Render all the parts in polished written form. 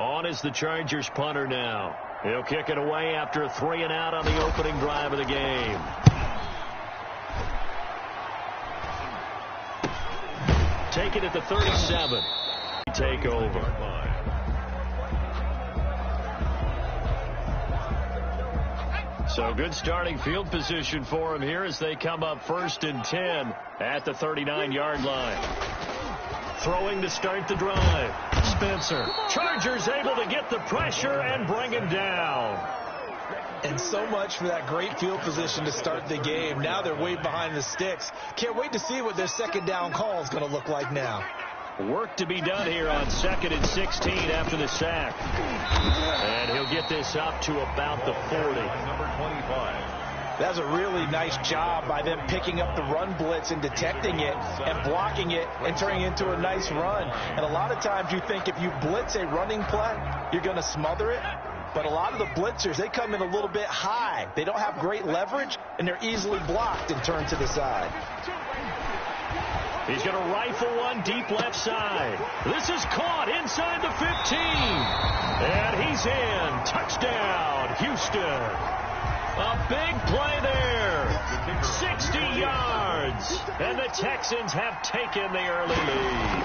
On is the Chargers punter now. He'll kick it away after a 3-and-out on the opening drive of the game. Take it at the 37. Take over. So good starting field position for him here as they come up 1st and 10 at the 39-yard line. Throwing to start the drive. Spencer. Chargers able to get the pressure and bring him down. And so much for that great field position to start the game. Now they're way behind the sticks. Can't wait to see what their second down call is going to look like now. Work to be done here on 2nd and 16 after the sack. And he'll get this up to about the 40. Number 25. That's a really nice job by them picking up the run blitz and detecting it and blocking it and turning it into a nice run. And a lot of times you think if you blitz a running play, you're going to smother it. But a lot of the blitzers, they come in a little bit high. They don't have great leverage, and they're easily blocked and turned to the side. He's going to rifle one deep left side. This is caught inside the 15. And he's in. Touchdown, Houston. A big play there. 60 yards. And the Texans have taken the early lead.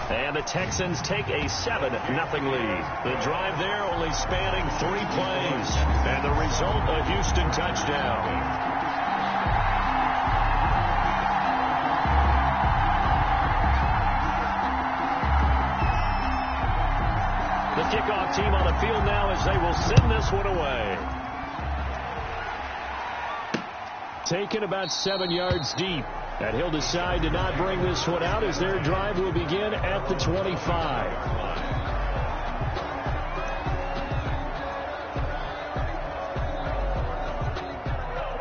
And the Texans take a 7-0 lead. The drive there only spanning 3 plays. And the result, a Houston touchdown. The kickoff team on the field now as they will send this one away. Taken about 7 yards deep. And he'll decide to not bring this one out as their drive will begin at the 25.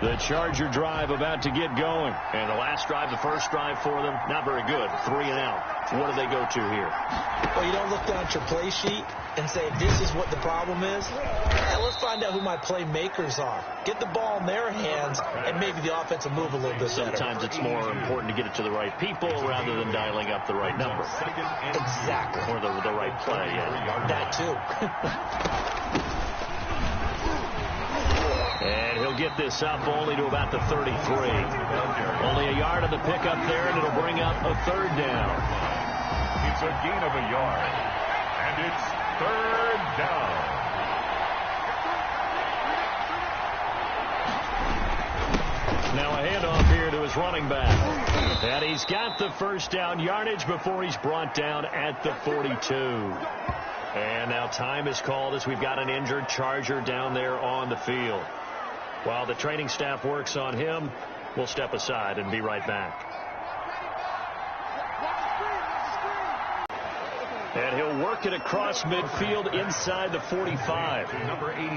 The Charger drive about to get going. And the last drive, the first drive for them, not very good. 3-and-out. What do they go to here? Well, you don't look down at your play sheet and say, this is what the problem is. Let's find out who my playmakers are. Get the ball in their hands, and maybe the offense will move a little bit better. Sometimes it's more important to get it to the right people rather than dialing up the right number. Exactly. Or the right play, yeah. That, too. And he'll get this up only to about the 33. Only a yard on the pickup there, and it'll bring up a 3rd down. It's a gain of a yard. And it's 3rd down. Now a handoff here to his running back. And he's got the first down yardage before he's brought down at the 42. And now time is called as we've got an injured Charger down there on the field. While the training staff works on him, we'll step aside and be right back. And he'll work it across midfield inside the 45.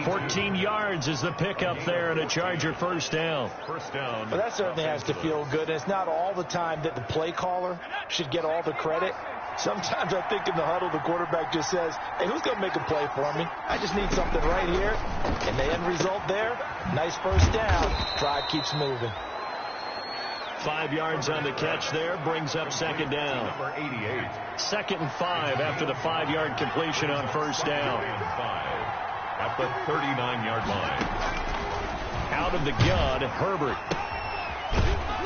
14 yards is the pickup there and a Charger first down. Well, that certainly has to feel good. And it's not all the time that the play caller should get all the credit. Sometimes I think in the huddle, the quarterback just says, hey, who's going to make a play for me? I just need something right here. And the end result there, nice first down. Drive keeps moving. 5 yards on the catch there, brings up 2nd down. Number 88. 2nd and 5 after the 5-yard completion on first down. At the 39-yard line. Out of the gun, Herbert.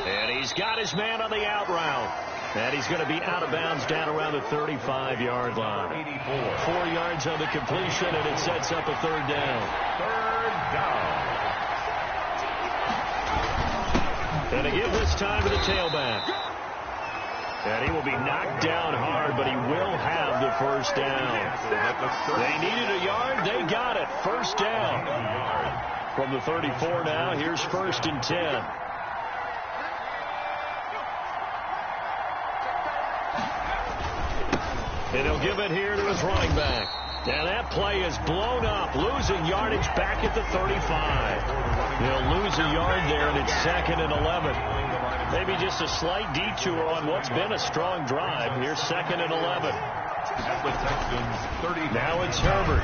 And he's got his man on the out route. And he's going to be out of bounds down around the 35-yard line. 4 yards on the completion, and it sets up a 3rd down. 3rd down. And again this time to the tailback. And he will be knocked down hard, but he will have the first down. They needed a yard. They got it. First down. From the 34 now, here's 1st and 10. And he'll give it here to his running back. And that play is blown up, losing yardage back at the 35. They'll lose a yard there, and it's 2nd and 11. Maybe just a slight detour on what's been a strong drive. Here's 2nd and 11. Now it's Herbert.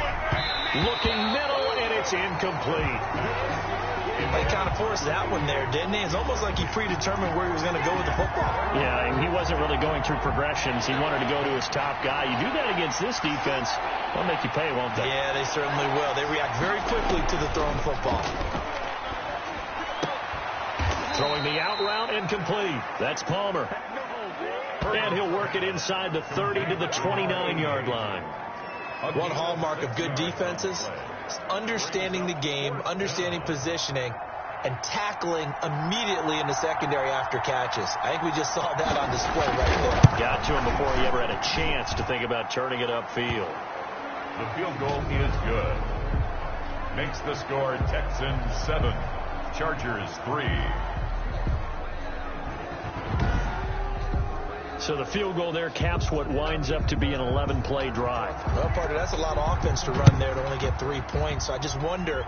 Looking middle, and it's incomplete. He kind of forced that one there, didn't he? It's almost like he predetermined where he was going to go with the football. Yeah, and he wasn't really going through progressions. He wanted to go to his top guy. You do that against this defense, they'll make you pay, won't they? Yeah, they certainly will. They react very quickly to the thrown football. Throwing the out route and complete. That's Palmer. And he'll work it inside the 30 to the 29-yard line. One hallmark of good defenses is understanding the game, understanding positioning, and tackling immediately in the secondary after catches. I think we just saw that on display right there. Got to him before he ever had a chance to think about turning it upfield. The field goal is good. Makes the score Texans 7, Chargers 3. So the field goal there caps what winds up to be an 11-play drive. Well, partner, that's a lot of offense to run there to only get 3 points. So I just wonder,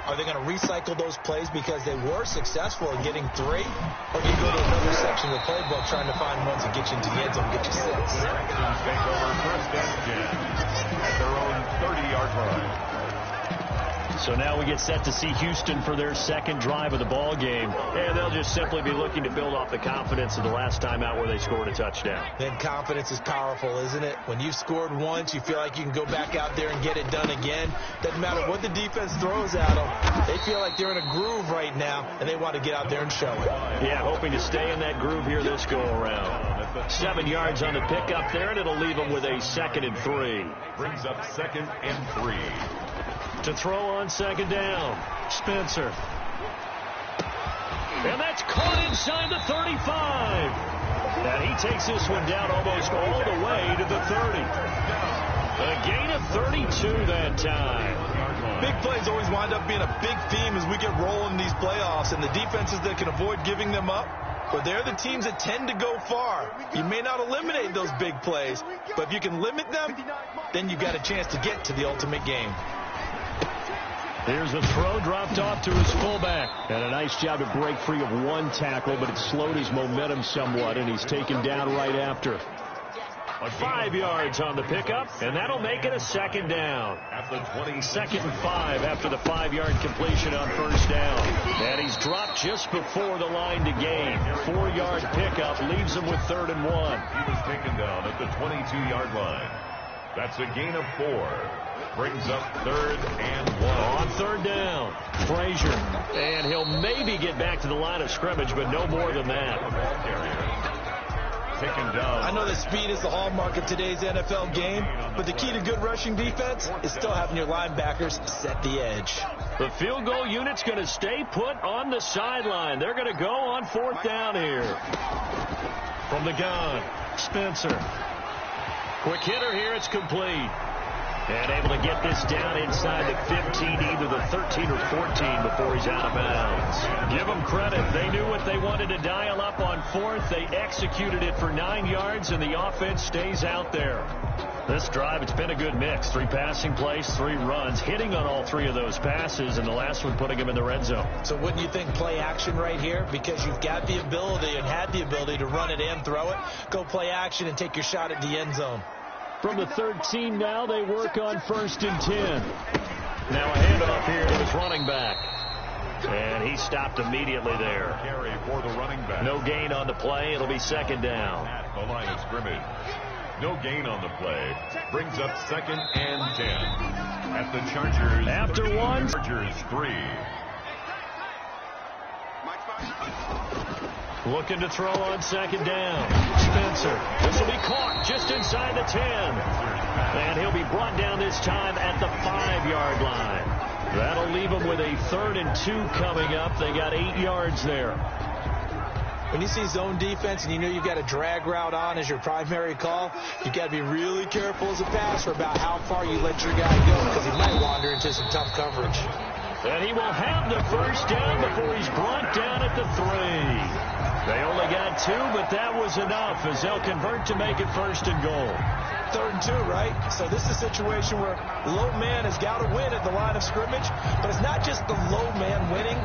are they going to recycle those plays because they were successful in getting 3? Or do you go to another section of the playbook trying to find ones that get you into the end zone and get you 6? Texans take over first and 10 at their own 30-yard line. So now we get set to see Houston for their second drive of the ball game. And they'll just simply be looking to build off the confidence of the last time out where they scored a touchdown. Then confidence is powerful, isn't it? When you've scored once, you feel like you can go back out there and get it done again. Doesn't matter what the defense throws at them. They feel like they're in a groove right now, and they want to get out there and show it. Yeah, hoping to stay in that groove here this go-around. 7 yards on the pickup there, and it'll leave them with a 2nd and 3. Brings up 2nd and 3. To throw on 2nd down, Spencer. And that's caught inside the 35. And he takes this one down almost all the way to the 30. A gain of 32 that time. Big plays always wind up being a big theme as we get rolling these playoffs, and the defenses that can avoid giving them up, but they're the teams that tend to go far. You may not eliminate those big plays, but if you can limit them, then you've got a chance to get to the ultimate game. Here's the throw dropped off to his fullback. And a nice job to break free of one tackle, but it slowed his momentum somewhat, and he's taken down right after. 5 yards on the pickup, and that'll make it a 2nd down. At the 20. 2nd and 5 after the 5-yard completion on 1st down. And he's dropped just before the line to gain. 4-yard pickup leaves him with 3rd and 1. He was taken down at the 22-yard line. That's a gain of 4. Brings up 3rd and 1. On 3rd down, Frazier. And he'll maybe get back to the line of scrimmage, but no more than that. Taken down. I know that speed is the hallmark of today's NFL game, but the key to good rushing defense is still having your linebackers set the edge. The field goal unit's going to stay put on the sideline. They're going to go on 4th down here. From the gun, Spencer. Quick hitter here, it's complete. And able to get this down inside the 15, either the 13 or 14 before he's out of bounds. Give them credit. They knew what they wanted to dial up on 4th. They executed it for 9 yards, and the offense stays out there. This drive, it's been a good mix. 3 passing plays, 3 runs, hitting on all 3 of those passes, and the last one putting him in the red zone. So wouldn't you think play action right here? Because you've got the ability and had the ability to run it and throw it. Go play action and take your shot at the end zone. From the 13 now, they work on 1st and 10. Now a handoff here to his running back. And he stopped immediately there. Carry for the running back. No gain on the play. It'll be 2nd down. At the line of scrimmage. No gain on the play. Brings up 2nd and 10. At the Chargers. After 3. one. Chargers 3. Looking to throw on 2nd down. Spencer. This will be caught just inside the 10. And he'll be brought down this time at the 5-yard line. That'll leave him with a 3rd and 2 coming up. They got 8 yards there. When you see zone defense and you know you've got a drag route on as your primary call, you've got to be really careful as a passer about how far you let your guy go, because he might wander into some tough coverage. And he will have the 1st down before he's brought down at the 3. They only got got 2, but that was enough as they'll convert to make it 1st and goal. 3rd and 2, right? So this is a situation where low man has got to win at the line of scrimmage, but it's not just the low man winning.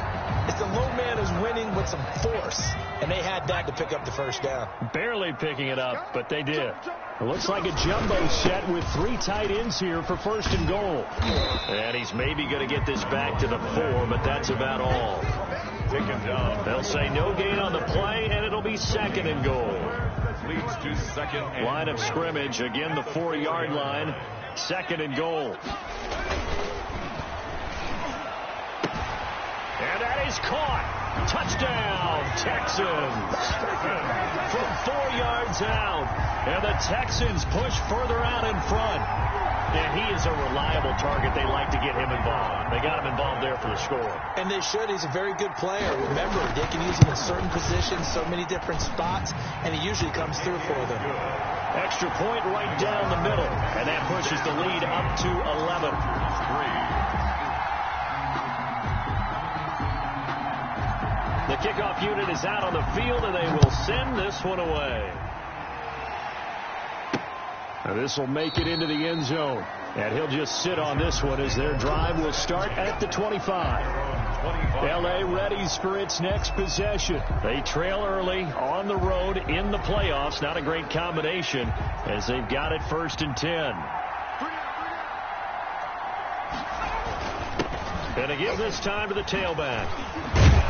It's the low man who's winning with some force, and they had that to pick up the 1st down. Barely picking it up, but they did. It looks like a jumbo set with 3 tight ends here for 1st and goal. And he's maybe going to get this back to the 4, but that's about all. Taken down. They'll say no gain on the play, and it'll be 2nd and goal. Leads to 2nd and line of scrimmage, again the 4-yard line, 2nd and goal. And that is caught. Touchdown, Texans. From 4 yards out. And the Texans push further out in front. And he is a reliable target. They like to get him involved. They got him involved there for the score. And they should. He's a very good player. Remember, they can use him in certain positions, so many different spots, and he usually comes through for them. Extra point right down the middle. And that pushes the lead up to 11. 3. The kickoff unit is out on the field, and they will send this one away. This will make it into the end zone. And he'll just sit on this one as their drive will start at the 25. L.A. readies for its next possession. They trail early on the road in the playoffs. Not a great combination as they've got it 1st and 10. And again this time to the tailback.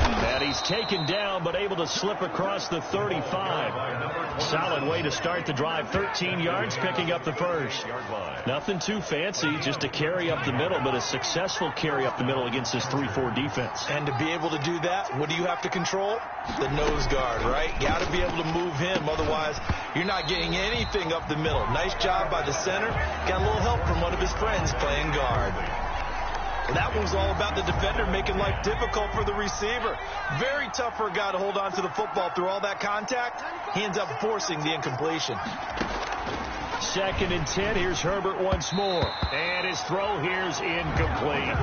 And he's taken down but able to slip across the 35. Solid way to start the drive. 13 yards, picking up the 1st. Nothing too fancy, just a carry up the middle, but a successful carry up the middle against this 3-4 defense. And to be able to do that, what do you have to control? The nose guard, right? Got to be able to move him. Otherwise, you're not getting anything up the middle. Nice job by the center. Got a little help from one of his friends playing guard. That one was all about the defender making life difficult for the receiver. Very tough for a guy to hold on to the football through all that contact. He ends up forcing the incompletion. 2nd and 10. Here's Herbert once more. And his throw here's incomplete.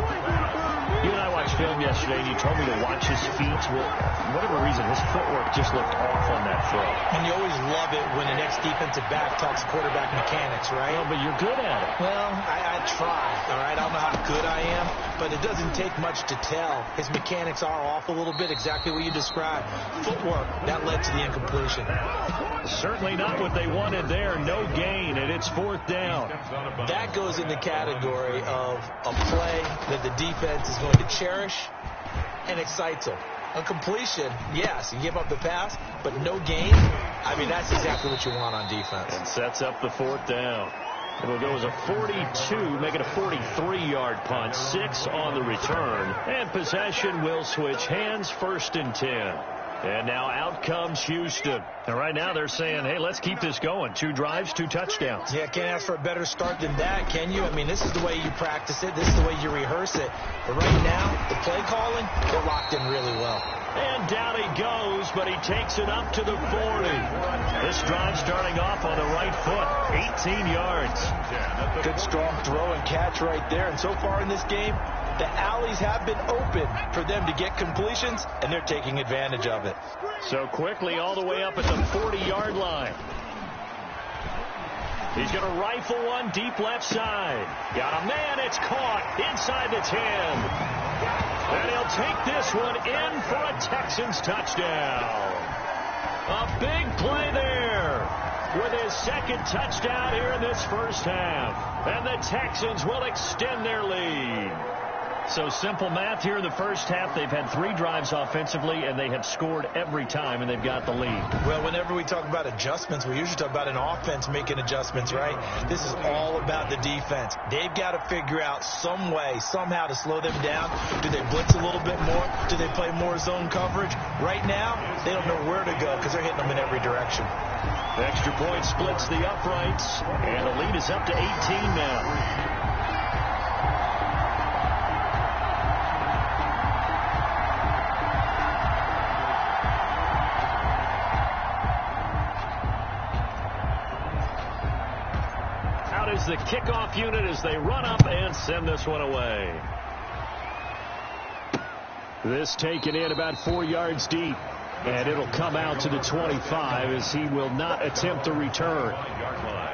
You and I watched film yesterday, and you told me to watch his feet. Well, for whatever reason, his footwork just looked off on that throw. And you always love it when an ex-defensive back talks quarterback mechanics, right? Well, but you're good at it. Well, I try, all right? I don't know how good I am, but it doesn't take much to tell. His mechanics are off a little bit, exactly what you described. Footwork, that led to the incompletion. Certainly not what they wanted there. No gain, and it's 4th down. That goes in the category of a play that the defense is going to cherish and excites them. A completion, yes, you give up the pass, but no gain. I mean, that's exactly what you want on defense. And sets up the 4th down. It'll go as a 42, make it a 43-yard punt, 6 on the return. And possession will switch hands, 1st and 10. And now out comes Houston. And right now they're saying, hey, let's keep this going. 2 drives, 2 touchdowns. Yeah, can't ask for a better start than that, can you? I mean, this is the way you practice it. This is the way you rehearse it. But right now, the play calling, they're locked in really well. And down he goes, but he takes it up to the 40. This drive starting off on the right foot, 18 yards. Good strong throw and catch right there. And so far in this game, the alleys have been open for them to get completions, and they're taking advantage of it. So quickly all the way up at the 40-yard line. He's going to rifle one deep left side. Got a man, it's caught inside the 10. And he'll take this one in for a Texans touchdown. A big play there with his 2nd touchdown here in this 1st half. And the Texans will extend their lead. So simple math here in the 1st half. They've had 3 drives offensively, and they have scored every time, and they've got the lead. Well, whenever we talk about adjustments, we usually talk about an offense making adjustments, right? This is all about the defense. They've got to figure out some way, somehow to slow them down. Do they blitz a little bit more? Do they play more zone coverage? Right now, they don't know where to go because they're hitting them in every direction. The extra point splits the uprights, and the lead is up to 18 now. The kickoff unit as they run up and send this one away. This taken in about 4 yards deep. And it'll come out to the 25 as he will not attempt a return.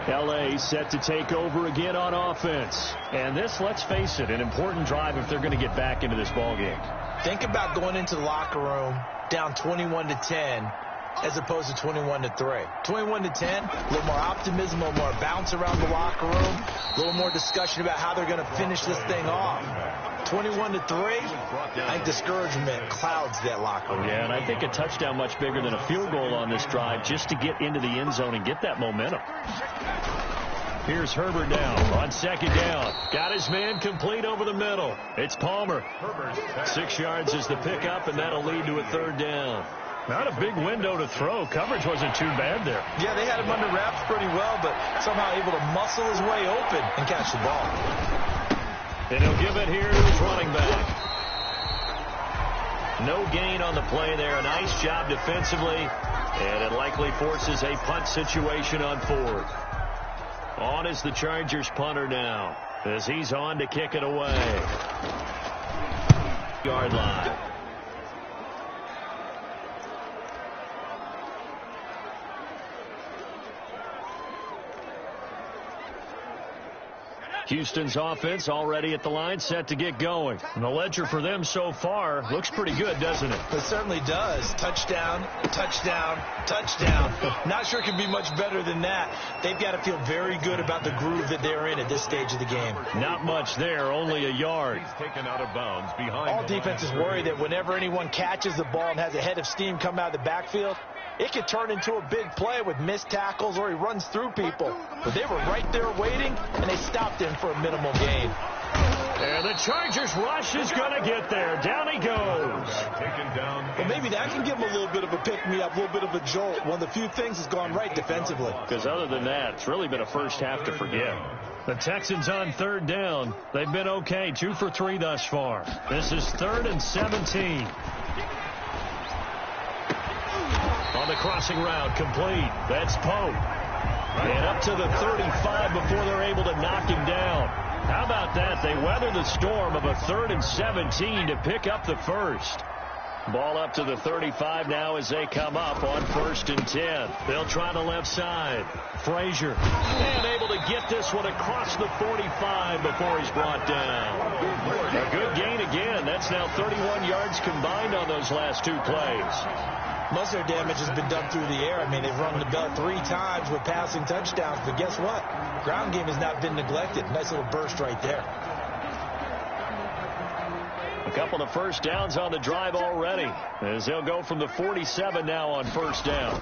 L.A. set to take over again on offense. And this, let's face it, an important drive if they're going to get back into this ballgame. Think about going into the locker room down 21-10 as opposed to 21-3. 21-10, a little more optimism, a little more bounce around the locker room, a little more discussion about how they're going to finish this thing off. 21-3, I think discouragement clouds that locker room. Yeah, and I think a touchdown much bigger than a field goal on this drive just to get into the end zone and get that momentum. Here's Herbert down on second down. Got his man complete over the middle. It's Palmer. 6 yards is the pickup, and that'll lead to a third down. Not a big window to throw. Coverage wasn't too bad there. Yeah, they had him under wraps pretty well, but somehow able to muscle his way open and catch the ball. And he'll give it here to his running back. No gain on the play there. A nice job defensively, and it likely forces a punt situation on fourth. On is the Chargers punter now as he's on to kick it away. Yard line. Houston's offense already at the line, set to get going. And the ledger for them so far looks pretty good, doesn't it? It certainly does. Touchdown, touchdown, touchdown. Not sure it can be much better than that. They've got to feel very good about the groove that they're in at this stage of the game. Not much there, only a yard. He's taken out of bounds behind. All defenses worry that whenever anyone catches the ball and has a head of steam come out of the backfield, it could turn into a big play with missed tackles or he runs through people. But they were right there waiting, and they stopped him for a minimal gain. And the Chargers rush is going to get there. Down he goes. Well, maybe that can give him a little bit of a pick-me-up, a little bit of a jolt. One of the few things that's gone right defensively. Because other than that, it's really been a first half to forget. The Texans on third down. They've been okay, 2 for 3 thus far. This is 3rd and 17. On the crossing route, complete. That's Pope. And up to the 35 before they're able to knock him down. How about that? They weather the storm of a 3rd and 17 to pick up the first. Ball up to the 35 now as they come up on 1st and 10. They'll try the left side. Frazier. And able to get this one across the 45 before he's brought down. A good gain again. That's now 31 yards combined on those last 2 plays. Most of their damage has been done through the air. I mean, they've run the bell 3 times with passing touchdowns, but guess what? Ground game has not been neglected. Nice little burst right there. A couple of first downs on the drive already, as they'll go from the 47 now on 1st down.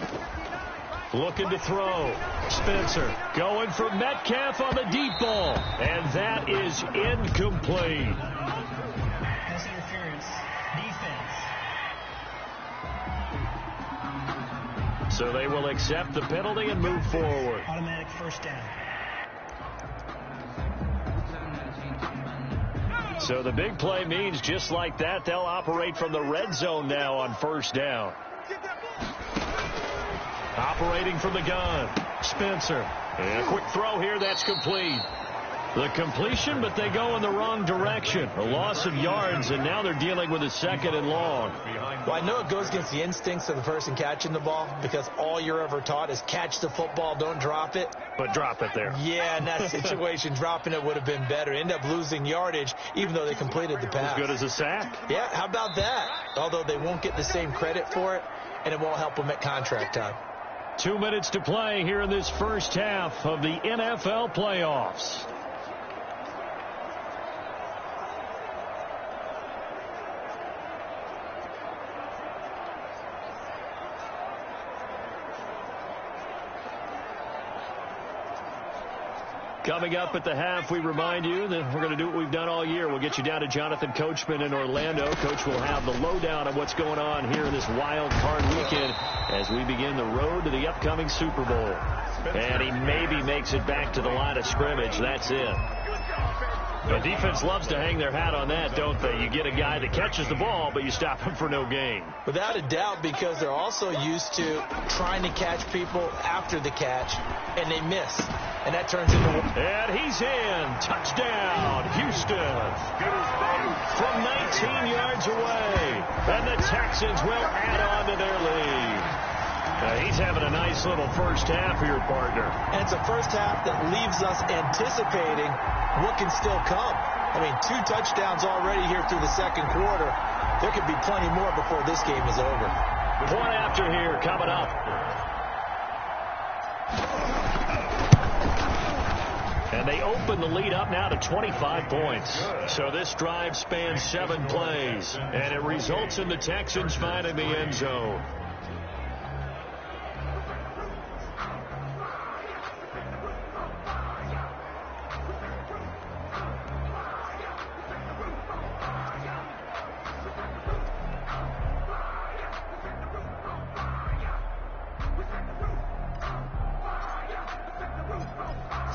Looking to throw. Spencer going for Metcalf on the deep ball, and that is incomplete. Pass interference. Defense. So they will accept the penalty and move forward. Automatic first down. So the big play means just like that, they'll operate from the red zone now on 1st down. Operating from the gun. Spencer. And a quick throw here, that's complete. The completion, but they go in the wrong direction. A loss of yards, and now they're dealing with a 2nd and long. Well, I know it goes against the instincts of the person catching the ball because all you're ever taught is catch the football, don't drop it. But drop it there. Yeah, in that situation, dropping it would have been better. End up losing yardage, even though they completed the pass. As good as a sack. Yeah, how about that? Although they won't get the same credit for it, and it won't help them at contract time. 2 minutes to play here in this first half of the NFL playoffs. Coming up at the half, we remind you that we're going to do what we've done all year. We'll get you down to Jonathan Coachman in Orlando. Coach will have the lowdown of what's going on here in this wild card weekend as we begin the road to the upcoming Super Bowl. And he maybe makes it back to the line of scrimmage. That's it. The defense loves to hang their hat on that, don't they? You get a guy that catches the ball, but you stop him for no gain. Without a doubt, because they're also used to trying to catch people after the catch, and they miss. And that turns into... And he's in. Touchdown, Houston. From 19 yards away. And the Texans will add on to their lead. He's having a nice little first half here, partner. And it's a first half that leaves us anticipating what can still come. I mean, 2 touchdowns already here through the second quarter. There could be plenty more before this game is over. Point after here coming up. And they open the lead up now to 25 points. So this drive spans 7 plays. And it results in the Texans finding the end zone.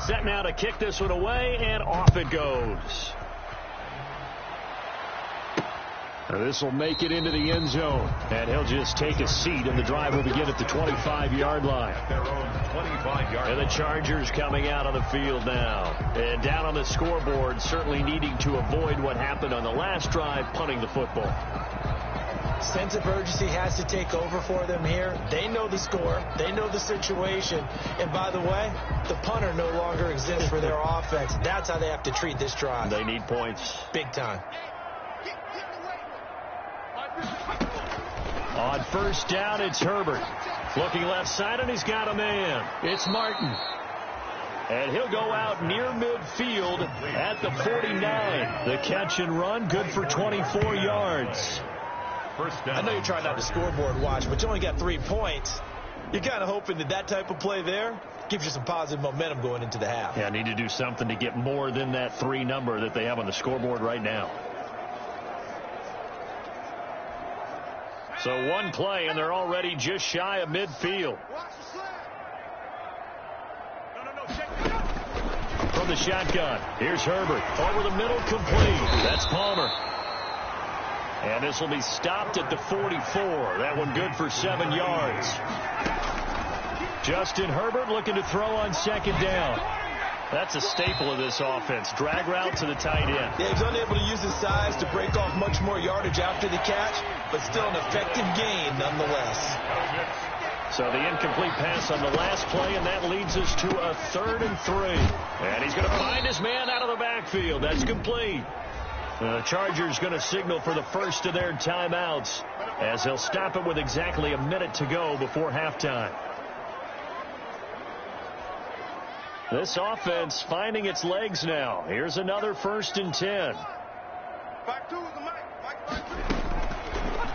Set now to kick this one away, and off it goes. This will make it into the end zone, and he'll just take a seat, and the drive will begin at the 25-yard line. Their own 25-yard. And the Chargers coming out on the field now. And down on the scoreboard, certainly needing to avoid what happened on the last drive, punting the football. Sense of urgency has to take over for them here. They know the score. They know the situation. And by the way, the punter no longer exists for their offense. That's how they have to treat this drive. They need points. Big time. On first down, it's Herbert. Looking left side, and he's got a man. It's Martin. And he'll go out near midfield at the 49. The catch and run, good for 24 yards. First down. I know you're trying not to scoreboard watch, but you only got 3 points. You're kind of hoping that that type of play there gives you some positive momentum going into the half. Yeah, need to do something to get more than that 3 number that they have on the scoreboard right now. So 1 play, and they're already just shy of midfield. From the shotgun, here's Herbert. Over the middle, complete. That's Palmer. And this will be stopped at the 44. That one good for 7 yards. Justin Herbert looking to throw on second down. That's a staple of this offense. Drag route to the tight end. Yeah, he's unable to use his size to break off much more yardage after the catch, but still an effective gain nonetheless. So the incomplete pass on the last play, and that leads us to a 3rd and 3. And he's going to find his man out of the backfield. That's complete. The Chargers going to signal for the first of their timeouts as they'll stop it with exactly a minute to go before halftime. This offense finding its legs now. Here's another 1st and 10.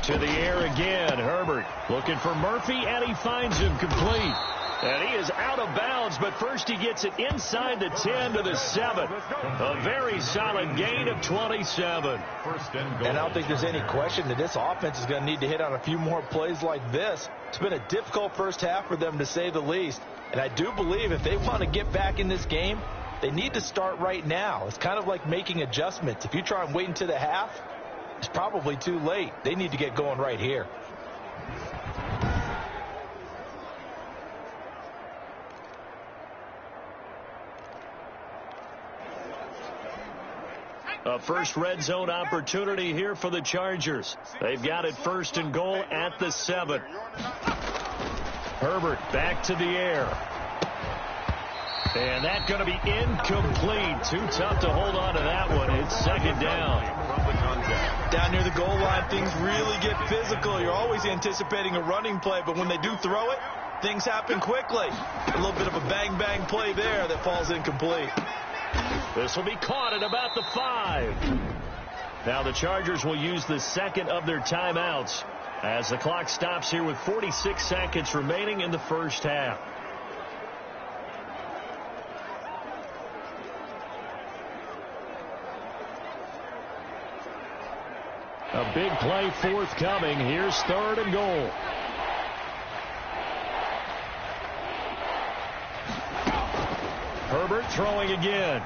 To the air again. Herbert looking for Murphy, and he finds him complete. And he is out of bounds, but first he gets it inside the 10 to the 7. A very solid gain of 27. First and goal. And I don't think there's any question that this offense is going to need to hit on a few more plays like this. It's been a difficult first half for them, to say the least. And I do believe if they want to get back in this game, they need to start right now. It's kind of like making adjustments. If you try and wait until the half, it's probably too late. They need to get going right here. A first red zone opportunity here for the Chargers. They've got it 1st and goal at the 7. Herbert back to the air. And that's going to be incomplete. Too tough to hold on to that one. It's 2nd down. Down near the goal line, things really get physical. You're always anticipating a running play, but when they do throw it, things happen quickly. A little bit of a bang-bang play there that falls incomplete. This will be caught at about the 5. Now the Chargers will use the 2nd of their timeouts as the clock stops here with 46 seconds remaining in the first half. A big play forthcoming. Here's 3rd and goal. Herbert throwing again.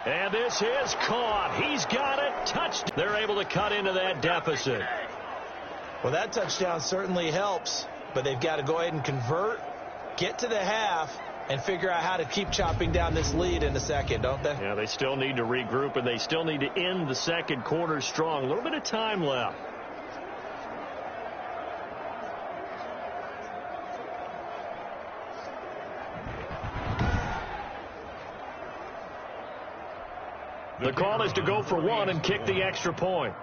And this is caught. He's got it. Touched. They're able to cut into that deficit. Well, that touchdown certainly helps, but they've got to go ahead and convert, get to the half, and figure out how to keep chopping down this lead in the second, don't they? Yeah, they still need to regroup, and they still need to end the second quarter strong. A little bit of time left. The call is to go for one and kick the extra point.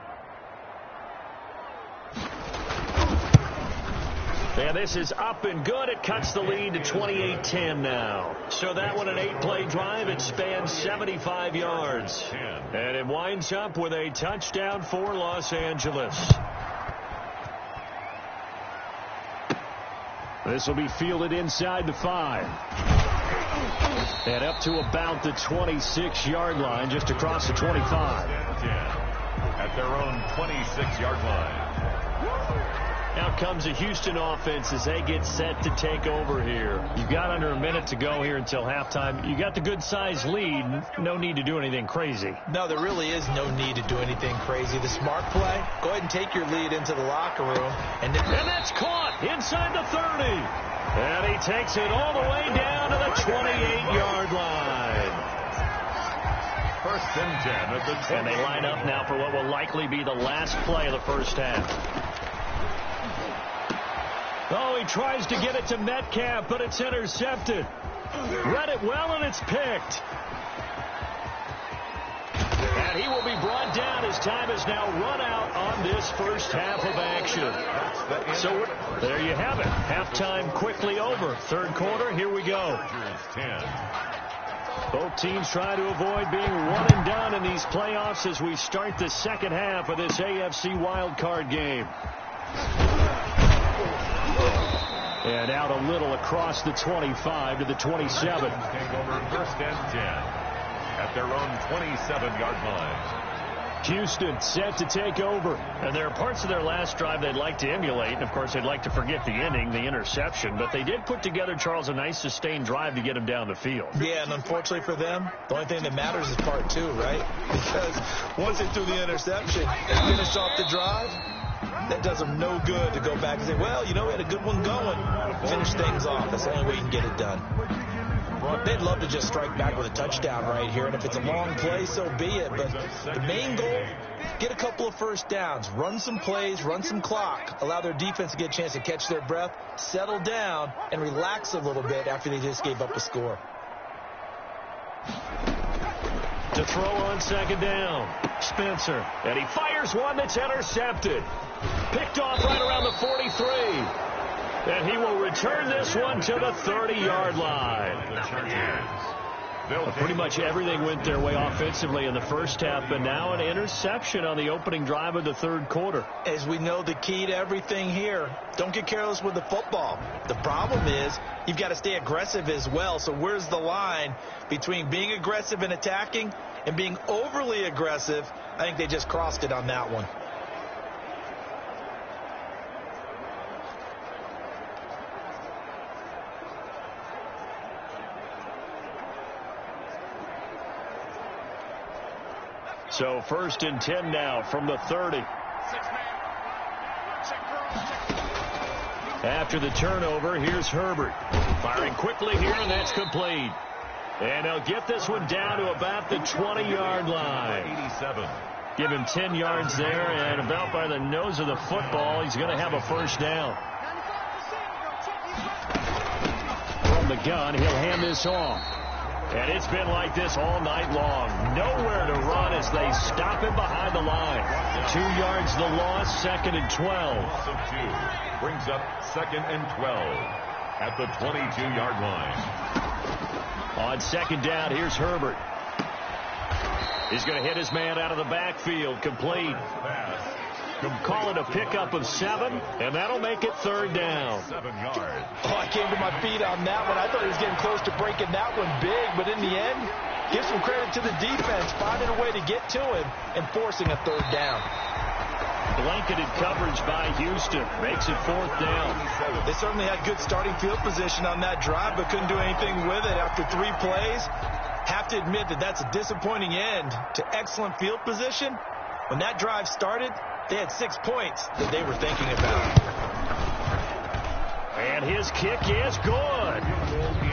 And this is up and good. It cuts the lead to 28-10 now. So that one, an 8-play drive. It spans 75 yards. And it winds up with a touchdown for Los Angeles. This will be fielded inside the 5. And up to about the 26-yard line, just across the 25. At their own 26-yard line. Out comes the Houston offense as they get set to take over here. You've got under a minute to go here until halftime. You got the good-sized lead. No need to do anything crazy. No, there really is no need to do anything crazy. The smart play, go ahead and take your lead into the locker room. And that's caught inside the 30. And he takes it all the way down to the 28-yard line. First and 10 at the 20. And they line up now for what will likely be the last play of the first half. Oh, he tries to get it to Metcalf, but it's intercepted. Read it well, and it's picked. And he will be brought down as time is now run out on this first half of action. So there you have it. Halftime quickly over. Third quarter, here we go. Both teams try to avoid being one and done in these playoffs as we start the second half of this AFC wildcard game. And out a little across the 25 to the 27. Take over first and 10 at their own 27-yard line. Houston set to take over. And there are parts of their last drive they'd like to emulate. And, of course, they'd like to forget the ending, the interception. But they did put together, Charles, a nice sustained drive to get them down the field. Yeah, and unfortunately for them, the only thing that matters is part 2, right? Because once they threw the interception and finished off the drive, that does them no good to go back and say, well, you know, we had a good one going. Finish things off. That's the only way you can get it done. They'd love to just strike back with a touchdown right here, and if it's a long play, so be it. But the main goal, get a couple of first downs, run some plays, run some clock, allow their defense to get a chance to catch their breath, settle down, and relax a little bit after they just gave up a score. To throw on second down, Spencer. And he fires one that's intercepted. Picked off right around the 43. And he will return this one to the 30-yard line. Well, pretty much everything went their way offensively in the first half, but now an interception on the opening drive of the third quarter. As we know, the key to everything here, don't get careless with the football. The problem is you've got to stay aggressive as well. So where's the line between being aggressive and attacking and being overly aggressive? I think they just crossed it on that one. So first and 10 now from the 30. After the turnover, here's Herbert. Firing quickly here, and that's complete. And they'll get this one down to about the 20-yard line. 87. Give him 10 yards there, and about by the nose of the football, he's going to have a first down. From the gun, he'll hand this off. And it's been like this all night long. Nowhere to run as they stop him behind the line. 2 yards the loss, second and 12. Loss of 2 brings up second and 12 at the 22-yard line. On second down, here's Herbert. He's going to hit his man out of the backfield, complete. Call it a pickup of 7, and that'll make it third down. 7 yards. Oh, I came to my feet on that one. I thought he was getting close to breaking that one big, but in the end, give some credit to the defense, finding a way to get to him and forcing a third down. Blanketed coverage by Houston makes it fourth down. They certainly had good starting field position on that drive, but couldn't do anything with it after 3 plays. Have to admit that that's a disappointing end to excellent field position. When that drive started, they had 6 points that they were thinking about. And his kick is good.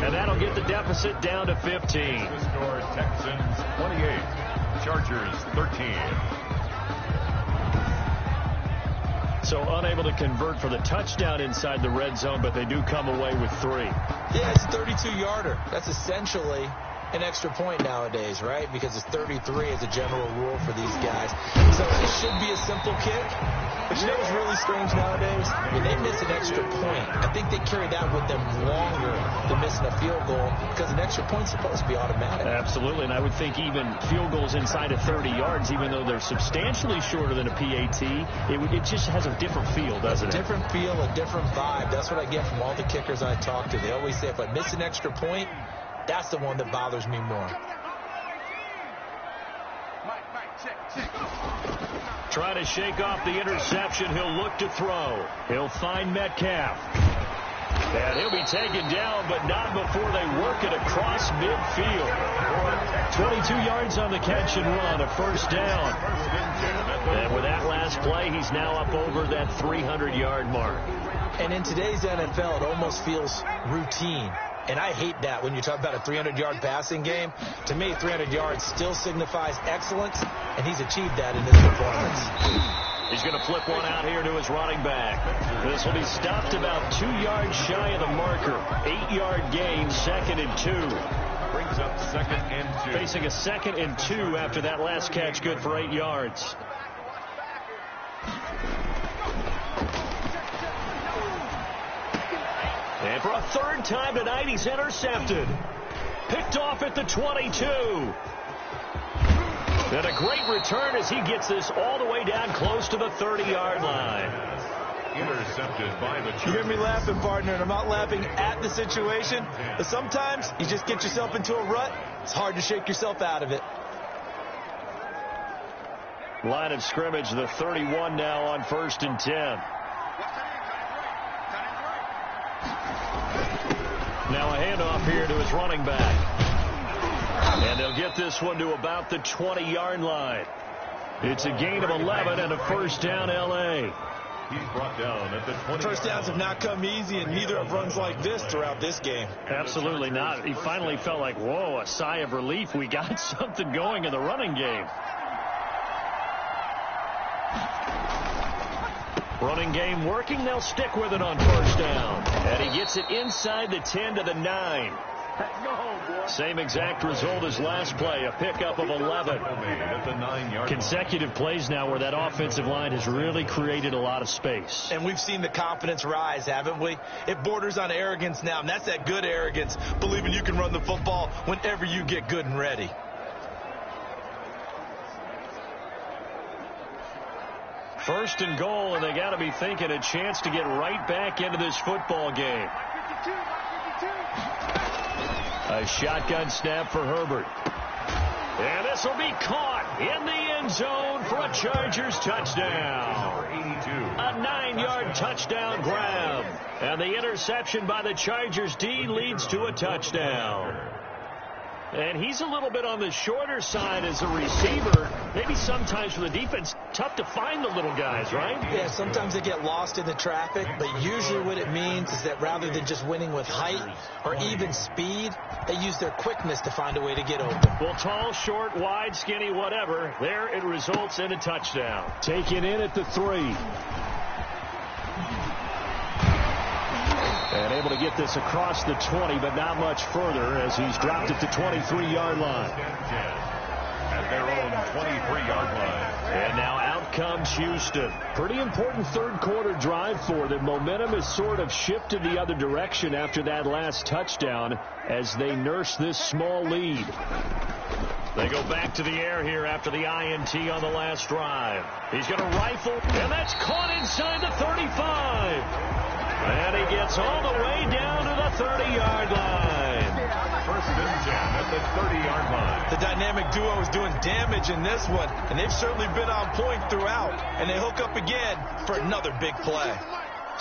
And that'll get the deficit down to 15. The score, Texans 28, Chargers 13. So unable to convert for the touchdown inside the red zone, but they do come away with 3. Yeah, it's a 32-yarder. That's essentially an extra point nowadays, right? Because it's 33 as a general rule for these guys. So it should be a simple kick. But you know what's really strange nowadays? When they miss an extra point, I think they carry that with them longer than missing a field goal because an extra point's supposed to be automatic. Absolutely, and I would think even field goals inside of 30 yards, even though they're substantially shorter than a PAT, it just has a different feel, doesn't it? A different feel, a different vibe. That's what I get from all the kickers I talk to. They always say if I miss an extra point, that's the one that bothers me more. Trying to shake off the interception. He'll look to throw. He'll find Metcalf. And he'll be taken down, but not before they work it across midfield. 22 yards on the catch and run, a first down. And with that last play, he's now up over that 300-yard mark. And in today's NFL, it almost feels routine. And I hate that when you talk about a 300-yard passing game. To me, 300 yards still signifies excellence, and he's achieved that in his performance. He's going to flip one out here to his running back. This will be stopped about 2 yards shy of the marker. 8-yard gain, 2nd and 2. Brings up 2nd and 2. Facing a 2nd and 2 after that last catch, good for 8 yards. And for a 3rd time tonight, he's intercepted. Picked off at the 22. And a great return as he gets this all the way down close to the 30-yard line. Intercepted by the Chargers. You hear me laughing, partner, and I'm not laughing at the situation. But sometimes you just get yourself into a rut. It's hard to shake yourself out of it. Line of scrimmage, the 31 now on 1st and 10. Now a handoff here to his running back. And they'll get this one to about the 20-yard line. It's a gain of 11 and a first down, L.A. He's brought down at the 20. First downs have not come easy, and neither have runs like this throughout this game. Absolutely not. He finally felt like, whoa, a sigh of relief. We got something going in the running game. Running game working. They'll stick with it on first down. And he gets it inside the 10 to the 9. Same exact result as last play, a pickup of 11. Consecutive plays now where that offensive line has really created a lot of space. And we've seen the confidence rise, haven't we? It borders on arrogance now, and that's that good arrogance, believing you can run the football whenever you get good and ready. First and goal, and they got to be thinking a chance to get right back into this football game. A shotgun snap for Herbert. And this will be caught in the end zone for a Chargers touchdown. A 9-yard touchdown grab. And the interception by the Chargers D leads to a touchdown. And he's a little bit on the shorter side as a receiver. Maybe sometimes for the defense, tough to find the little guys, right? Yeah, sometimes they get lost in the traffic, but usually what it means is that rather than just winning with height or even speed, they use their quickness to find a way to get open. Well, tall, short, wide, skinny, whatever, there it results in a touchdown. Taken in at the 3. And able to get this across the 20, but not much further as he's dropped it to 23-yard line. At their own 23-yard line. And now out comes Houston. Pretty important third-quarter drive for them. Momentum has sort of shifted the other direction after that last touchdown as they nurse this small lead. They go back to the air here after the INT on the last drive. He's going to rifle, and that's caught inside the 35. And he gets all the way down to the 30-yard line. First and 10 at the 30-yard line. The dynamic duo is doing damage in this one, and they've certainly been on point throughout. And they hook up again for another big play.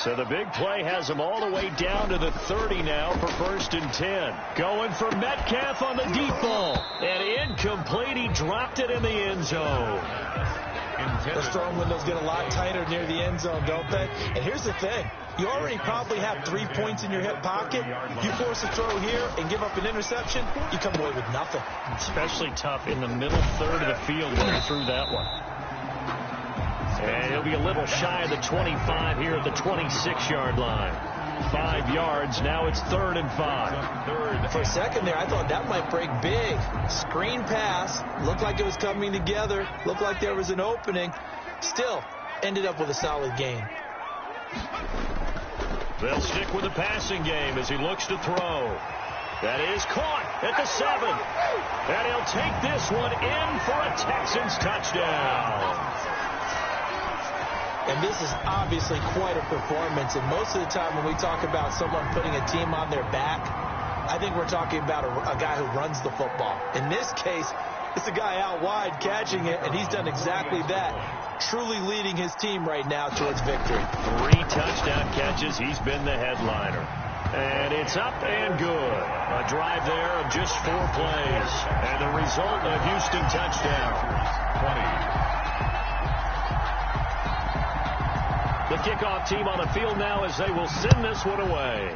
So the big play has him all the way down to the 30 now for 1st and 10. Going for Metcalf on the deep ball. And incomplete. He dropped it in the end zone. Those throwing windows get a lot tighter near the end zone, don't they? And here's the thing. You already probably have 3 points in your hip pocket. You force a throw here and give up an interception, you come away with nothing. Especially tough in the middle third of the field when he threw that one. And he'll be a little shy of the 25 here at the 26-yard line. 5 yards. Now it's 3rd and 5. For a second there, I thought that might break big. Screen pass. Looked like it was coming together. Looked like there was an opening. Still, ended up with a solid gain. They'll stick with the passing game as he looks to throw. That is caught at the 7. And he'll take this one in for a Texans touchdown. And this is obviously quite a performance. And most of the time when we talk about someone putting a team on their back, I think we're talking about a guy who runs the football. In this case, it's a guy out wide catching it, and he's done exactly that, truly leading his team right now towards victory. 3 touchdown catches. He's been the headliner. And it's up and good. A drive there of just 4 plays. And the result, a Houston touchdown. 20. The kickoff team on the field now as they will send this one away.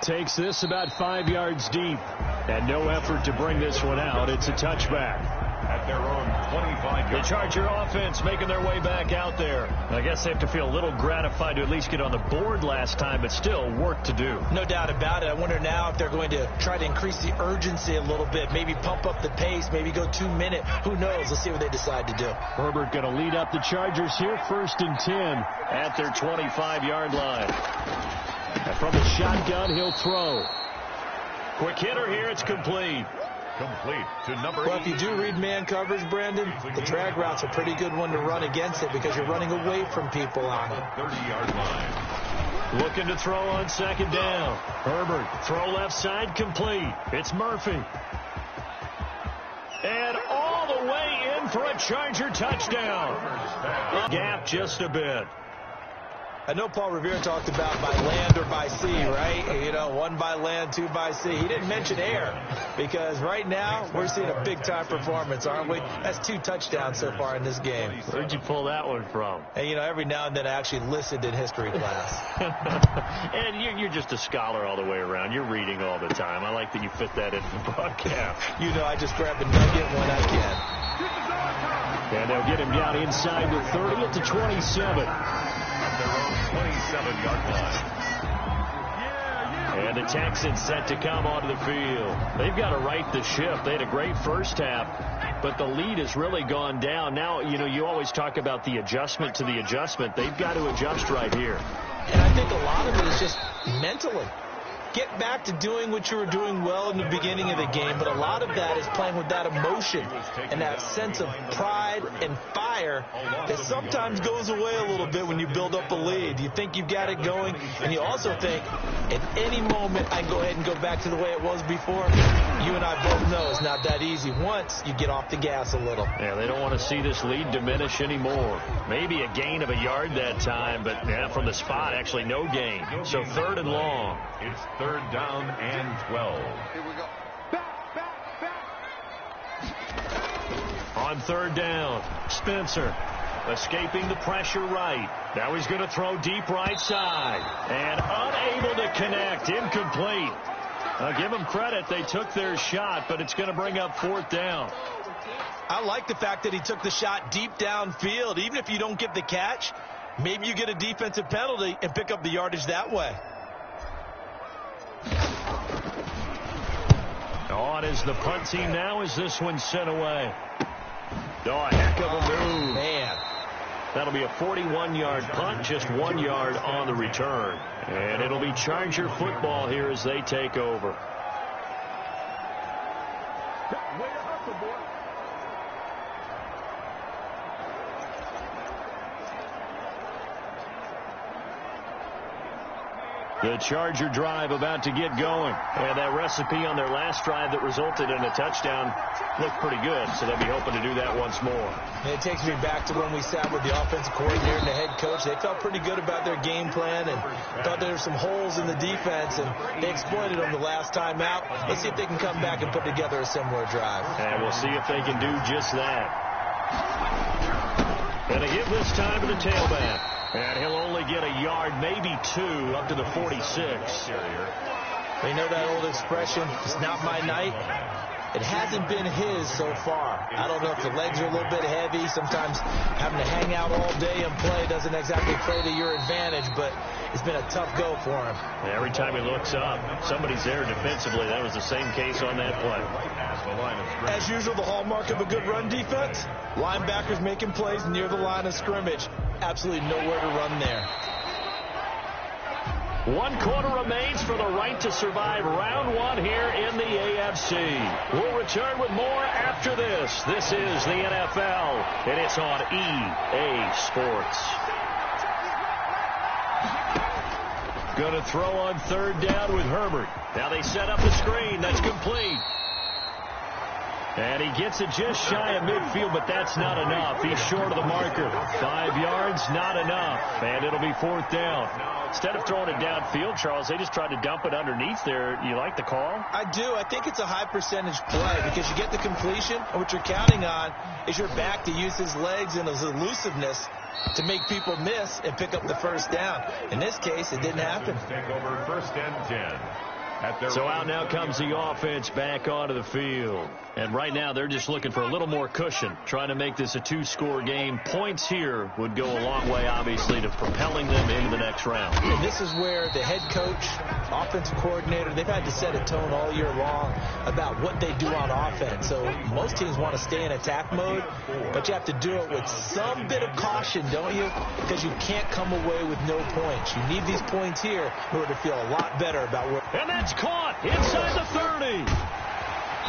Takes this about 5 yards deep. And no effort to bring this one out. It's a touchback. At their own 25-yard. The Charger offense making their way back out there. I guess they have to feel a little gratified to at least get on the board last time, but still work to do. No doubt about it. I wonder now if they're going to try to increase the urgency a little bit, maybe pump up the pace, maybe go 2 minute. Who knows? Let's see what they decide to do. Herbert going to lead up the Chargers here, 1st and 10 at their 25-yard line. And from the shotgun, he'll throw. Quick hitter here. It's complete. Complete to number 8. Well, if you do read man coverage, Brandon, the drag route's a pretty good one to run against it because you're running away from people on it. 30-yard line. Looking to throw on 2nd down. Herbert, throw left side, complete. It's Murphy. And all the way in for a Charger touchdown. Gap just a bit. I know Paul Revere talked about by land or by sea, right? You know, 1 by land, 2 by sea. He didn't mention air because right now we're seeing a big-time performance, aren't we? That's 2 touchdowns so far in this game. Where'd you pull that one from? And, you know, every now and then I actually listened in history class. And you're just a scholar all the way around. You're reading all the time. I like that you fit that into the broadcast. You know, I just grab a nugget when I can. And they'll get him down inside the 30 at the 27. Their own 27-yard line. And the Texans set to come onto the field. They've got to right the ship. They had a great first half, but the lead has really gone down. Now, you know, you always talk about the adjustment to the adjustment. They've got to adjust right here. And I think a lot of it is just mentally. Get back to doing what you were doing well in the beginning of the game, but a lot of that is playing with that emotion and that sense of pride and fire that sometimes goes away a little bit when you build up a lead. You think you've got it going, and you also think at any moment I can go ahead and go back to the way it was before. You and I both know it's not that easy once you get off the gas a little. Yeah, they don't want to see this lead diminish anymore. Maybe a gain of a yard that time, but yeah, from the spot, actually no gain. So 3rd and long. It's 3rd down and 12. Here we go. On 3rd down, Spencer escaping the pressure right. Now he's going to throw deep right side. And unable to connect. Incomplete. I'll give them credit. They took their shot, but it's going to bring up 4th down. I like the fact that he took the shot deep downfield. Even if you don't get the catch, maybe you get a defensive penalty and pick up the yardage that way. On is the punt team now as this one's sent away. Oh, a heck of a move. Man. That'll be a 41-yard punt, just 1 yard on the return. And it'll be Charger football here as they take over. The Charger drive about to get going. And that recipe on their last drive that resulted in a touchdown looked pretty good, so they'll be hoping to do that once more. And it takes me back to when we sat with the offensive coordinator and the head coach. They felt pretty good about their game plan and thought there were some holes in the defense, and they exploited them the last time out. Let's see if they can come back and put together a similar drive. And we'll see if they can do just that. And they give this time to the tailback. And he'll only get a yard, maybe 2, up to the 46. They know that old expression, it's not my night. It hasn't been his so far. I don't know if the legs are a little bit heavy. Sometimes having to hang out all day and play doesn't exactly play to your advantage, but it's been a tough go for him. Every time he looks up, somebody's there defensively. That was the same case on that play. As usual, the hallmark of a good run defense, linebackers making plays near the line of scrimmage. Absolutely nowhere to run there. 1 quarter remains for the right to survive round 1 here in the AFC. We'll return with more after this. This is the NFL, and it's on EA Sports. Going to throw on 3rd down with Herbert. Now they set up the screen. That's complete. And he gets it just shy of midfield, but that's not enough. He's short of the marker. 5 yards, not enough. And it'll be 4th down. Instead of throwing it downfield, Charles, they just tried to dump it underneath there. You like the call? I do. I think it's a high percentage play because you get the completion, and what you're counting on is your back to use his legs and his elusiveness to make people miss and pick up the 1st down. In this case, it didn't happen. Take over 1st and 10. So out now comes the offense back onto the field. And right now they're just looking for a little more cushion, trying to make this a 2-score game. Points here would go a long way, obviously, to propelling them into the next round. And this is where the head coach, offensive coordinator, they've had to set a tone all year long about what they do on offense. So most teams want to stay in attack mode, but you have to do it with some bit of caution, don't you? Because you can't come away with no points. You need these points here in order to feel a lot better about where... And that's caught inside the 30.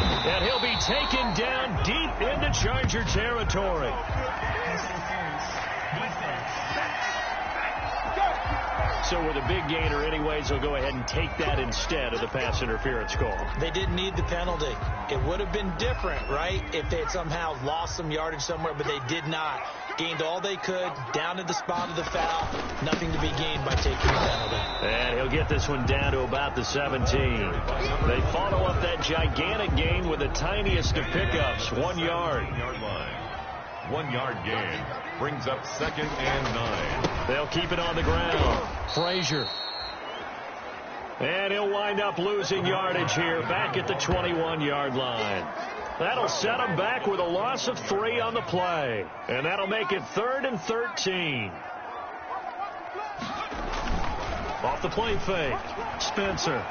And he'll be taken down deep into Charger territory. So with a big gainer anyways, they'll go ahead and take that instead of the pass interference call. They didn't need the penalty. It would have been different, right, if they had somehow lost some yardage somewhere, but they did not. Gained all they could, down to the spot of the foul. Nothing to be gained by taking the penalty. And he'll get this one down to about the 17. They follow up that gigantic gain with the tiniest of pickups, 1 yard. 1 yard gain brings up 2nd and 9. They'll keep it on the ground. Frazier. And he'll wind up losing yardage here back at the 21-yard line. That'll set him back with a loss of 3 on the play. And that'll make it 3rd and 13. Off the play fake. Spencer.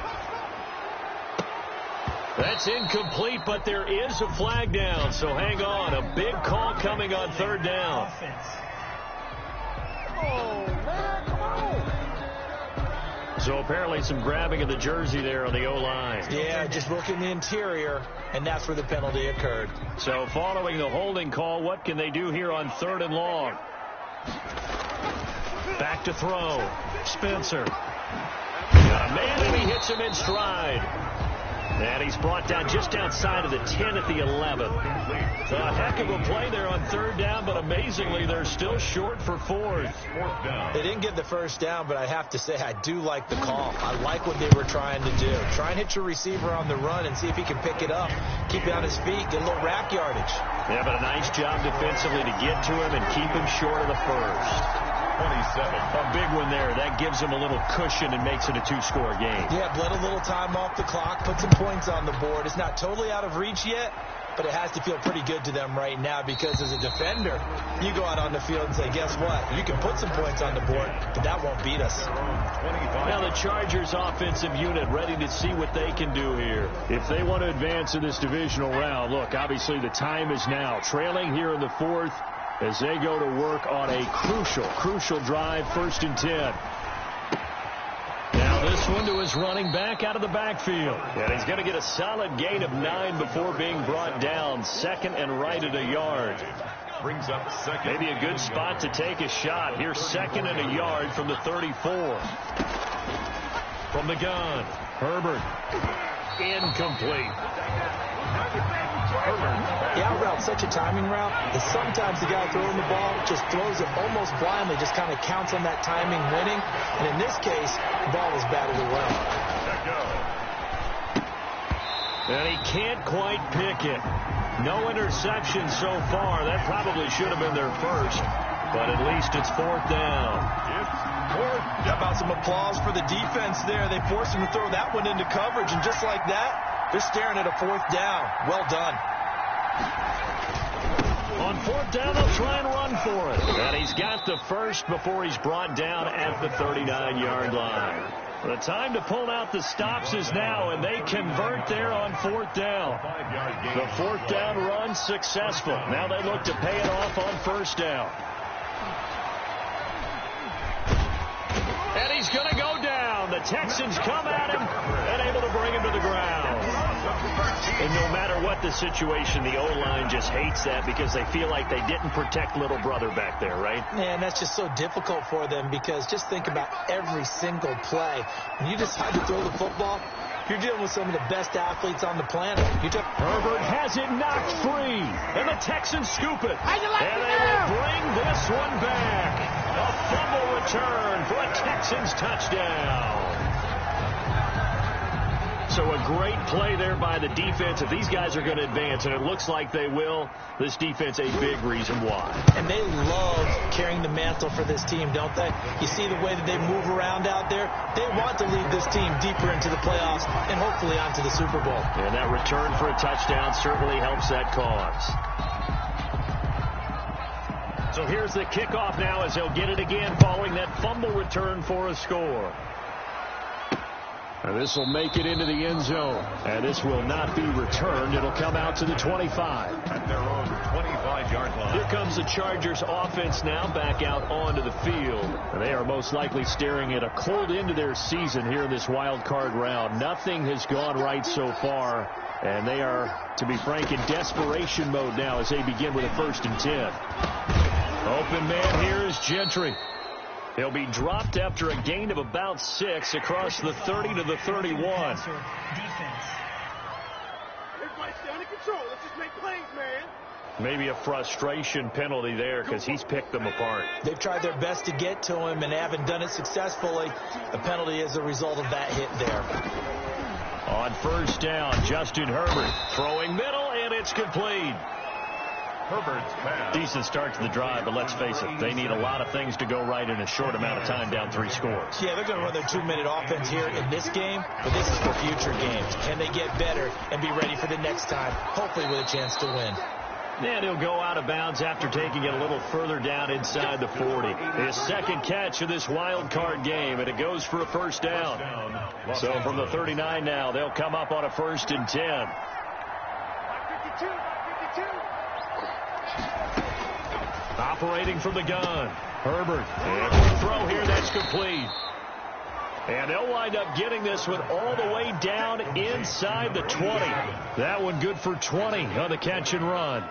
That's incomplete, but there is a flag down, so hang on. A big call coming on 3rd down. So apparently some grabbing of the jersey there on the O-line. Yeah, just working the interior, and that's where the penalty occurred. So following the holding call, what can they do here on 3rd and long? Back to throw. Spencer. Got a man, and he hits him in stride. And he's brought down just outside of the 10 at the 11. A heck of a play there on 3rd down, but amazingly, they're still short for 4th. They didn't get the 1st down, but I have to say I do like the call. I like what they were trying to do. Try and hit your receiver on the run and see if he can pick it up, keep it on his feet, get a little rack yardage. Yeah, but a nice job defensively to get to him and keep him short of the 1st. 27. A big one there. That gives them a little cushion and makes it a 2-score game. Yeah, bled a little time off the clock, put some points on the board. It's not totally out of reach yet, but it has to feel pretty good to them right now because as a defender, you go out on the field and say, guess what? You can put some points on the board, but that won't beat us. Now the Chargers offensive unit ready to see what they can do here. If they want to advance in this divisional round, look, obviously the time is now. Trailing here in the 4th as they go to work on a crucial drive, 1st and 10. Now this one to his running back out of the backfield. And he's going to get a solid gain of 9 before being brought down. 2nd and right at a yard. Brings up 2nd. Maybe a good spot to take a shot. Here's 2nd and a yard from the 34. From the gun, Herbert. Incomplete. The out route's such a timing route that sometimes the guy throwing the ball just throws it almost blindly, just kind of counts on that timing winning. And in this case, the ball was batted away. And he can't quite pick it. No interception so far. That probably should have been their first. But at least it's fourth down. How about some applause for the defense there? They forced him to throw that one into coverage, and just like that, they're staring at a fourth down. Well done. On fourth down, they'll try and run for it. And he's got the first before he's brought down at the 39-yard line. The time to pull out the stops is now, and they convert there on fourth down. The fourth down run successful. Now they look to pay it off on first down. And he's going to go down. The Texans come at him and able to bring him to the ground. And no matter what the situation, the O-line just hates that because they feel like they didn't protect little brother back there, right? Man, that's just so difficult for them because just think about every single play. When you decide to throw the football, you're dealing with some of the best athletes on the planet. Herbert has it knocked free, and the Texans scoop it. And they will bring this one back. A fumble return for a Texans touchdown. So a great play there by the defense. If these guys are going to advance, and it looks like they will, this defense a big reason why. And they love carrying the mantle for this team, don't they? You see the way that they move around out there? They want to lead this team deeper into the playoffs and hopefully onto the Super Bowl. And that return for a touchdown certainly helps that cause. So here's the kickoff now as they'll get it again following that fumble return for a score. And this will make it into the end zone. And this will not be returned. It'll come out to the 25. At their own 25-yard line. Here comes the Chargers offense now back out onto the field. And they are most likely staring at a cold end to their season here in this wild card round. Nothing has gone right so far. And they are, to be frank, in desperation mode now as they begin with a 1st and 10. Open man here is Gentry. He'll be dropped after a gain of about 6 across the 30 to the 31. Defense. Everybody stay under control. Let's just make plays, man. Maybe a frustration penalty there because he's picked them apart. They've tried their best to get to him and haven't done it successfully. A penalty is a result of that hit there. On first down, Justin Herbert throwing middle, and it's complete. Herbert's pass. Decent start to the drive, but let's face it, they need a lot of things to go right in a short amount of time down 3 scores. Yeah, they're going to run their 2-minute offense here in this game, but this is for future games. Can they get better and be ready for the next time, hopefully with a chance to win? And he'll go out of bounds after taking it a little further down inside the 40. His second catch of this wild card game, and it goes for a first down. So from the 39 now, they'll come up on a 1st and 10. Operating from the gun, Herbert. And throw here, that's complete. And they'll wind up getting this one all the way down inside the 20. That one good for 20 on the catch and run.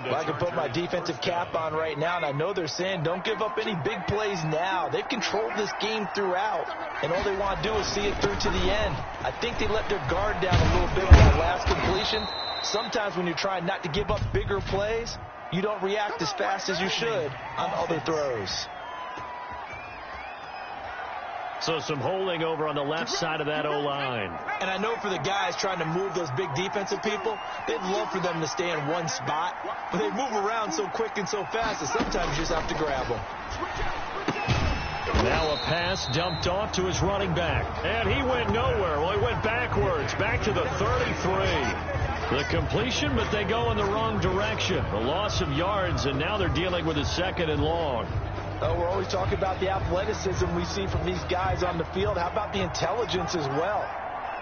Well, I can put my defensive cap on right now, and I know they're saying don't give up any big plays now. They've controlled this game throughout, and all they want to do is see it through to the end. I think they let their guard down a little bit with that last completion. Sometimes when you're trying not to give up bigger plays, you don't react as fast as you should on other throws. So some holding over on the left side of that O-line. And I know for the guys trying to move those big defensive people, they'd love for them to stay in one spot. But they move around so quick and so fast that sometimes you just have to grab them. Now a pass dumped off to his running back. And he went nowhere. Well, he went backwards, back to the 33. The completion, but they go in the wrong direction. The loss of yards, and now they're dealing with a 2nd and long. We're always talking about the athleticism we see from these guys on the field. How about the intelligence as well?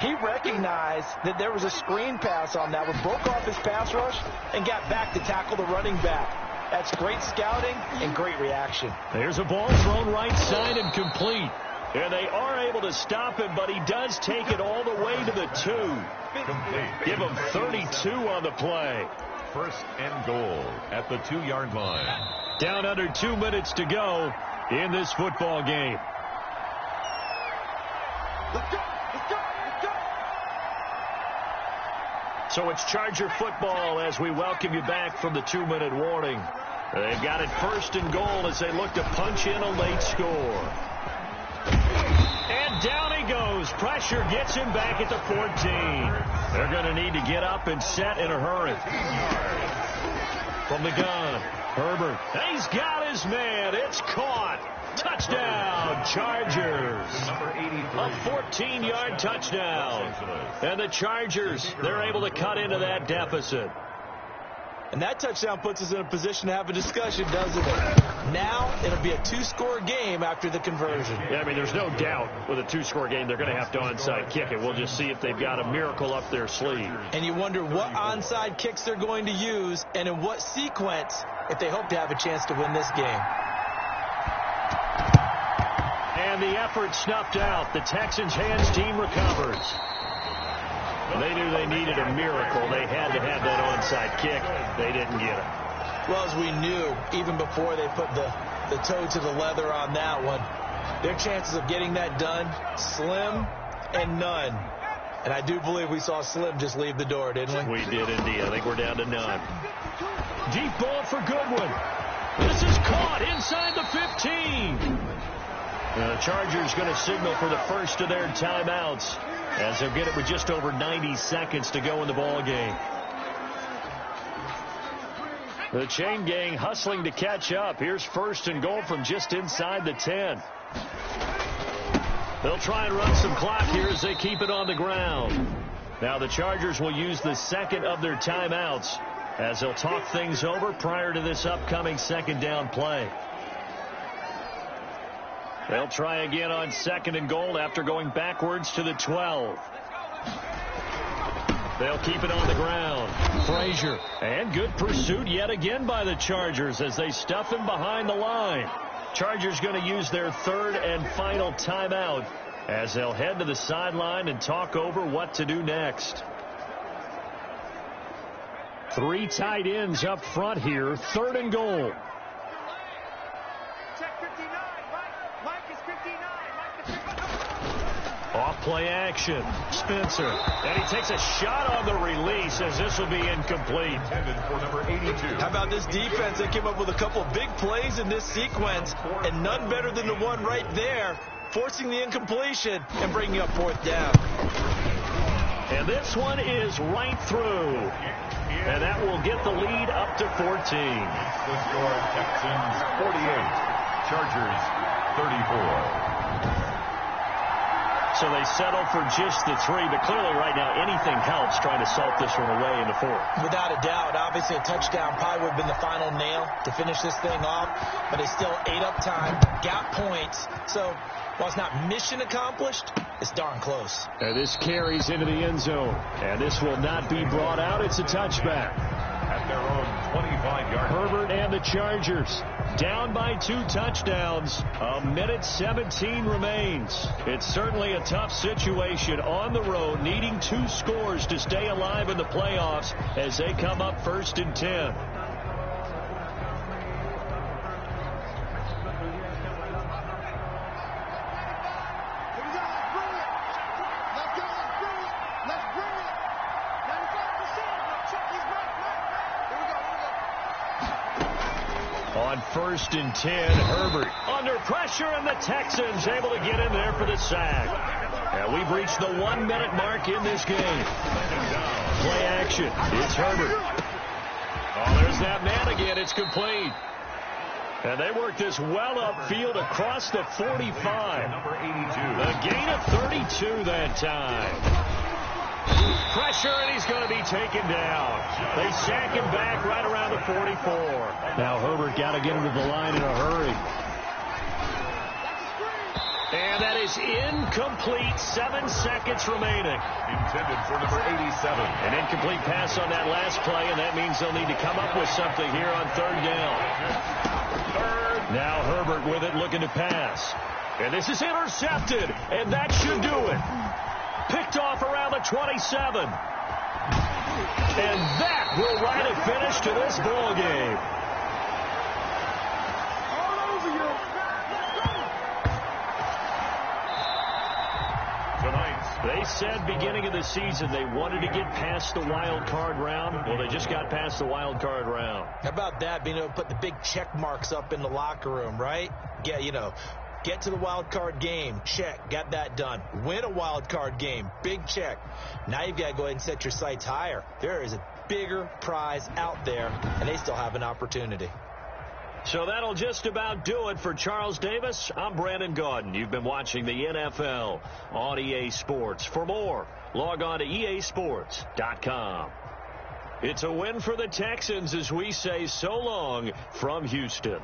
He recognized that there was a screen pass on that one, broke off his pass rush, and got back to tackle the running back. That's great scouting and great reaction. There's a ball thrown right side and complete. And they are able to stop him, but he does take it all the way to the 2. Complete. Give him 32 on the play. 1st and goal at the 2-yard line. Down under 2 minutes to go in this football game. Let's go. Let's go. Let's go. So it's Charger football as we welcome you back from the 2-minute warning. They've got it 1st and goal as they look to punch in a late score. And down he goes. Pressure gets him back at the 14. They're going to need to get up and set in a hurry. From the gun, Herbert. He's got his man. It's caught. Touchdown, Chargers. A 14-yard touchdown. And the Chargers, they're able to cut into that deficit. And that touchdown puts us in a position to have a discussion, doesn't it? Now it'll be a 2-score game after the conversion. Yeah, I mean, there's no doubt with a 2-score game they're going to have to onside kick it. We'll just see if they've got a miracle up their sleeve. And you wonder what onside kicks they're going to use and in what sequence if they hope to have a chance to win this game. And the effort snuffed out. The Texans' hands team recovers. They knew they needed a miracle. They had to have that onside kick. They didn't get it. Well, as we knew, even before they put the toe to the leather on that one, their chances of getting that done, slim and none. And I do believe we saw Slim just leave the door, didn't we? We did indeed. I think we're down to none. Deep ball for Goodwin. This is caught inside the 15. The Chargers going to signal for the first of their timeouts as they'll get it with just over 90 seconds to go in the ball game. The chain gang hustling to catch up. Here's 1st and goal from just inside the 10. They'll try and run some clock here as they keep it on the ground. Now the Chargers will use the second of their timeouts as they'll talk things over prior to this upcoming 2nd down play. They'll try again on 2nd and goal after going backwards to the 12. They'll keep it on the ground. Frazier. And good pursuit yet again by the Chargers as they stuff him behind the line. Chargers going to use their 3rd and final timeout as they'll head to the sideline and talk over what to do next. 3 tight ends up front here. 3rd and goal. Off play action. Spencer. And he takes a shot on the release as this will be incomplete. Intended for number 82. How about this defense? They came up with a couple of big plays in this sequence, and none better than the one right there, forcing the incompletion and bringing up 4th down. And this one is right through. And that will get the lead up to 14. The score, Texans 48, Chargers 34. So they settle for just the 3, but clearly right now anything helps trying to salt this one away in the 4th. Without a doubt, obviously a touchdown probably would have been the final nail to finish this thing off, but they still ate up time, got points, so while it's not mission accomplished, it's darn close. And this carries into the end zone, and this will not be brought out. It's a touchback. At their own 25-yard. Herbert and the Chargers down by 2 touchdowns. 1:17 remains. It's certainly a tough situation on the road, needing 2 scores to stay alive in the playoffs as they come up 1st and 10. On 1st and 10, Herbert under pressure, and the Texans able to get in there for the sack. And we've reached the 1-minute mark in this game. Play action. It's Herbert. Oh, there's that man again. It's complete. And they work this well upfield across the 45. Number 82. A gain of 32 that time. Pressure, and he's going to be taken down. They sack him back right around the 44. Now Herbert got to get him to the line in a hurry. And that is incomplete. 7 seconds remaining. Intended for number 87. An incomplete pass on that last play, and that means they'll need to come up with something here on 3rd down. Now Herbert with it, looking to pass. And this is intercepted, and that should do it. Picked off around the 27. And that will write a finish to this ball game. To They said beginning of the season they wanted to get past the wild card round. Well, they just got past the wild card round. How about that, being able to put the big check marks up in the locker room, right? Yeah, get to the wild card game. Check. Got that done. Win a wild card game. Big check. Now you've got to go ahead and set your sights higher. There is a bigger prize out there, and they still have an opportunity. So that'll just about do it for Charles Davis. I'm Brandon Gaudin. You've been watching the NFL on EA Sports. For more, log on to easports.com. It's a win for the Texans as we say so long from Houston.